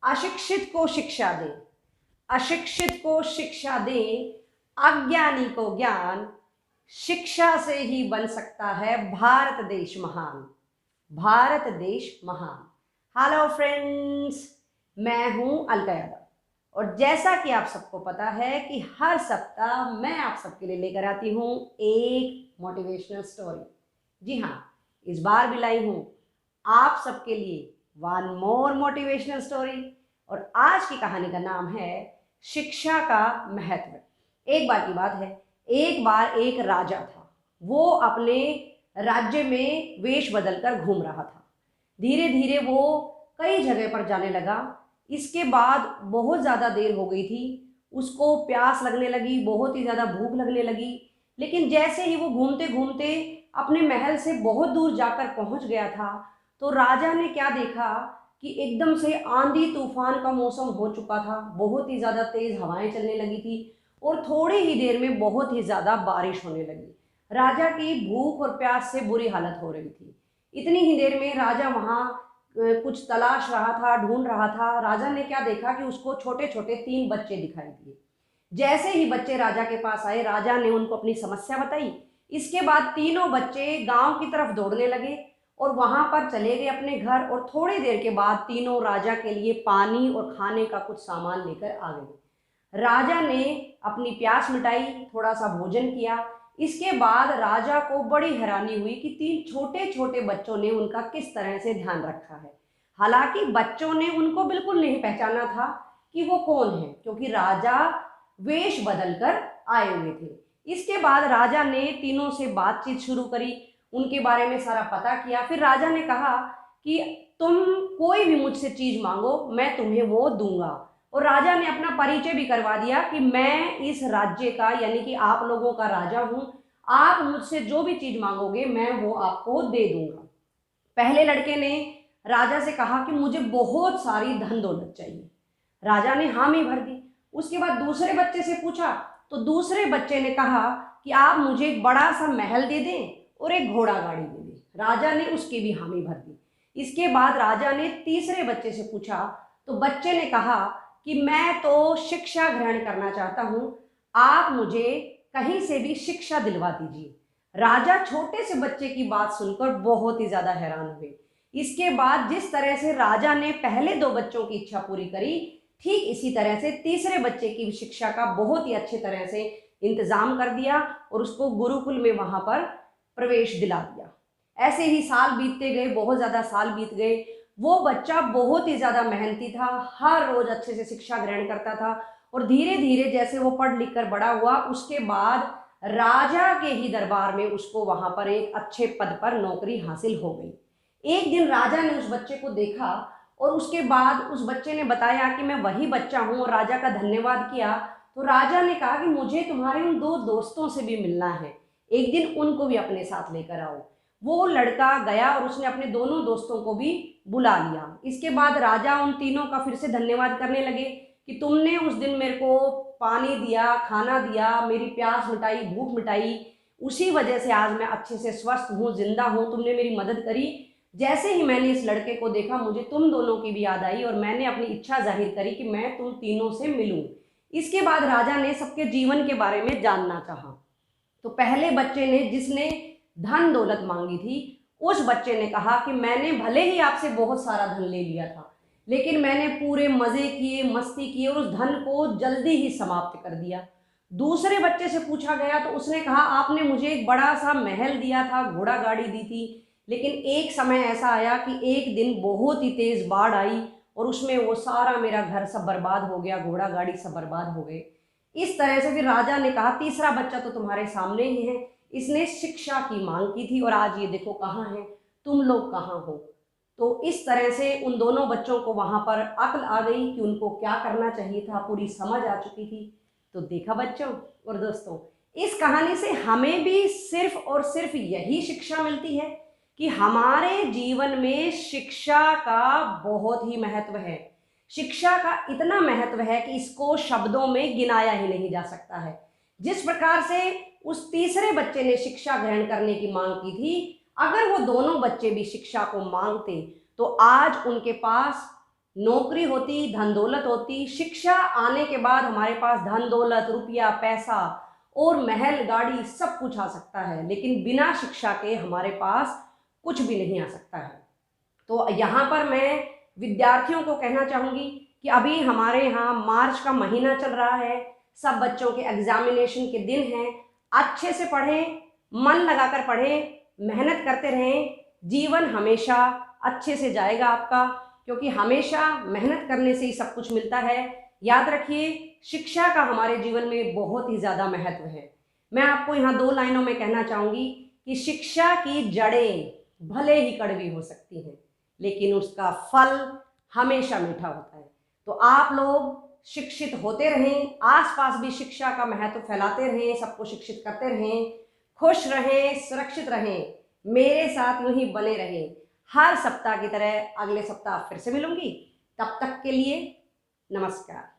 अशिक्षित को शिक्षा दे, अशिक्षित को शिक्षा दे, अज्ञानी को ज्ञान, शिक्षा से ही बन सकता है भारत देश महान, भारत देश महान। हेलो फ्रेंड्स, मैं हूं अलका यादव और जैसा कि आप सबको पता है कि हर सप्ताह मैं आप सबके लिए लेकर आती हूं एक मोटिवेशनल स्टोरी। जी हाँ, इस बार भी लाई हूं आप सबके लिए वन मोर मोटिवेशनल स्टोरी और आज की कहानी का नाम है शिक्षा का महत्व। एक बार की बात है, एक बार एक राजा था। वो अपने राज्य में वेश बदलकर घूम रहा था। धीरे धीरे वो कई जगह पर जाने लगा। इसके बाद बहुत ज़्यादा देर हो गई थी, उसको प्यास लगने लगी, बहुत ही ज़्यादा भूख लगने लगी। लेकिन जैसे ही वो घूमते घूमते अपने महल से बहुत दूर जाकर पहुंच गया था तो राजा ने क्या देखा कि एकदम से आंधी तूफान का मौसम हो चुका था। बहुत ही ज़्यादा तेज़ हवाएं चलने लगी थी और थोड़ी ही देर में बहुत ही ज़्यादा बारिश होने लगी। राजा की भूख और प्यास से बुरी हालत हो रही थी। इतनी ही देर में राजा वहाँ कुछ तलाश रहा था, ढूंढ रहा था। राजा ने क्या देखा कि उसको छोटे छोटे 3 बच्चे दिखाई दिए। जैसे ही बच्चे राजा के पास आए, राजा ने उनको अपनी समस्या बताई। इसके बाद तीनों बच्चे गांव की तरफ दौड़ने लगे और वहां पर चले गए अपने घर। और थोड़ी देर के बाद तीनों राजा के लिए पानी और खाने का कुछ सामान लेकर आ गए। राजा ने अपनी प्यास मिटाई, थोड़ा सा भोजन किया। इसके बाद राजा को बड़ी हैरानी हुई कि 3 छोटे छोटे बच्चों ने उनका किस तरह से ध्यान रखा है। हालांकि बच्चों ने उनको बिल्कुल नहीं पहचाना था कि वो कौन है, क्योंकि राजा वेश बदलकर आए हुए थे। इसके बाद राजा ने तीनों से बातचीत शुरू करी, उनके बारे में सारा पता किया। फिर राजा ने कहा कि तुम कोई भी मुझसे चीज मांगो, मैं तुम्हें वो दूंगा। और राजा ने अपना परिचय भी करवा दिया कि मैं इस राज्य का यानी कि आप लोगों का राजा हूं। आप मुझसे जो भी चीज मांगोगे मैं वो आपको दे दूंगा। पहले लड़के ने राजा से कहा कि मुझे बहुत सारी धन दौलत चाहिए। राजा ने हामी भर दी। उसके बाद दूसरे बच्चे से पूछा तो दूसरे बच्चे ने कहा कि आप मुझे एक बड़ा सा महल दे दें और एक घोड़ा गाड़ी दे दें। राजा ने उसकी भी हामी भर दी। इसके बाद राजा ने तीसरे बच्चे से पूछा तो बच्चे ने कहा कि मैं तो शिक्षा ग्रहण करना चाहता हूं, आप मुझे कहीं से भी शिक्षा दिलवा दीजिए। राजा छोटे से बच्चे की बात सुनकर बहुत ही ज्यादा हैरान हुए। इसके बाद जिस तरह से राजा ने पहले 2 बच्चों की इच्छा पूरी करी, ठीक इसी तरह से तीसरे बच्चे की शिक्षा का बहुत ही अच्छी तरह से इंतजाम कर दिया और उसको गुरुकुल में वहां पर प्रवेश दिला दिया। ऐसे ही साल बीतते गए, बहुत ज्यादा साल बीत गए। वो बच्चा बहुत ही ज्यादा मेहनती था, हर रोज अच्छे से शिक्षा ग्रहण करता था और धीरे धीरे जैसे वो पढ़ लिख कर बड़ा हुआ, उसके बाद राजा के ही दरबार में उसको वहां पर एक अच्छे पद पर नौकरी हासिल हो गई। एक दिन राजा ने उस बच्चे को देखा और उसके बाद उस बच्चे ने बताया कि मैं वही बच्चा हूँ और राजा का धन्यवाद किया। तो राजा ने कहा कि मुझे तुम्हारे उन 2 दोस्तों से भी मिलना है, एक दिन उनको भी अपने साथ लेकर आओ। वो लड़का गया और उसने अपने दोनों दोस्तों को भी बुला लिया। इसके बाद राजा उन तीनों का फिर से धन्यवाद करने लगे कि तुमने उस दिन मेरे को पानी दिया, खाना दिया, मेरी प्यास मिटाई, भूख मिटाई, उसी वजह से आज मैं अच्छे से स्वस्थ हूँ, जिंदा हूँ, तुमने मेरी मदद करी। जैसे ही मैंने इस लड़के को देखा मुझे तुम दोनों की भी याद आई और मैंने अपनी इच्छा जाहिर करी कि मैं तुम तीनों से मिलूं। इसके बाद राजा ने सबके जीवन के बारे में जानना चाहा। तो पहले बच्चे ने, जिसने धन दौलत मांगी थी, उस बच्चे ने कहा कि मैंने भले ही आपसे बहुत सारा धन ले लिया था, लेकिन मैंने पूरे मजे किए, मस्ती की और उस धन को जल्दी ही समाप्त कर दिया। दूसरे बच्चे से पूछा गया तो उसने कहा आपने मुझे एक बड़ा सा महल दिया था, घोड़ा गाड़ी दी थी, लेकिन एक समय ऐसा आया कि एक दिन बहुत ही तेज बाढ़ आई और उसमें वो सारा मेरा घर सब बर्बाद हो गया, घोड़ा गाड़ी सब बर्बाद हो गए। इस तरह से फिर राजा ने कहा तीसरा बच्चा तो तुम्हारे सामने ही है, इसने शिक्षा की मांग की थी और आज ये देखो कहाँ है, तुम लोग कहाँ हो। तो इस तरह से उन दोनों बच्चों को वहां पर अक्ल आ गई कि उनको क्या करना चाहिए था, पूरी समझ आ चुकी थी। तो देखा बच्चों और दोस्तों, इस कहानी से हमें भी सिर्फ और सिर्फ यही शिक्षा मिलती है कि हमारे जीवन में शिक्षा का बहुत ही महत्व है। शिक्षा का इतना महत्व है कि इसको शब्दों में गिनाया ही नहीं जा सकता है। जिस प्रकार से उस तीसरे बच्चे ने शिक्षा ग्रहण करने की मांग की थी, अगर वो दोनों बच्चे भी शिक्षा को मांगते तो आज उनके पास नौकरी होती, धन दौलत होती, शिक्षा आने के बाद हमारे पास धन दौलत, रुपया, पैसा और महल गाड़ी सब कुछ आ सकता है, लेकिन बिना शिक्षा के हमारे पास कुछ भी नहीं आ सकता है। तो यहाँ पर मैं विद्यार्थियों को कहना चाहूँगी कि अभी हमारे यहाँ मार्च का महीना चल रहा है, सब बच्चों के एग्जामिनेशन के दिन हैं, अच्छे से पढ़ें, मन लगाकर पढ़ें, मेहनत करते रहें, जीवन हमेशा अच्छे से जाएगा आपका, क्योंकि हमेशा मेहनत करने से ही सब कुछ मिलता है। याद रखिए, शिक्षा का हमारे जीवन में बहुत ही ज़्यादा महत्व है। मैं आपको यहाँ 2 लाइनों में कहना चाहूँगी कि शिक्षा की जड़ें भले ही कड़वी हो सकती हैं, लेकिन उसका फल हमेशा मीठा होता है। तो आप लोग शिक्षित होते रहें, आसपास भी शिक्षा का महत्व फैलाते रहें, सबको शिक्षित करते रहें, खुश रहें, सुरक्षित रहें, मेरे साथ यूं ही बने रहें। हर सप्ताह की तरह अगले सप्ताह फिर से मिलूंगी। तब तक के लिए नमस्कार।